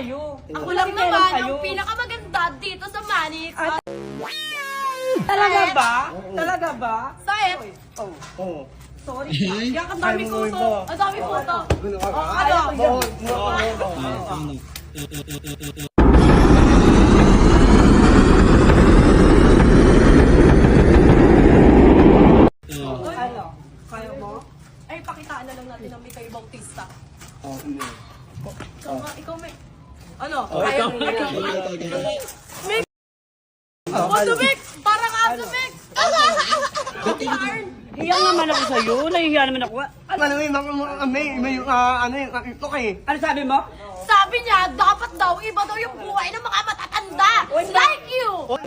kayo. Ako lang naman yung pinakamaganda dito sa Manix. Talaga ba? Talaga ba? Sait. Oo. Sorry. Yan, ang dami ko to. Ang dami po to. Ano? Kaya mo? Ay, pakitaan na lang natin ang may kaibang tista. Oo, hindi. Ikaw may... Ano? Ikaw. Mek! Parang aso, Mek! Hiya naman ako sa'yo. Nahihiya naman ako. Ano may ito kayo. Ano sabi mo? Sabi niya, dapat daw, iba daw yung buhay ng mga matatanda. Like you!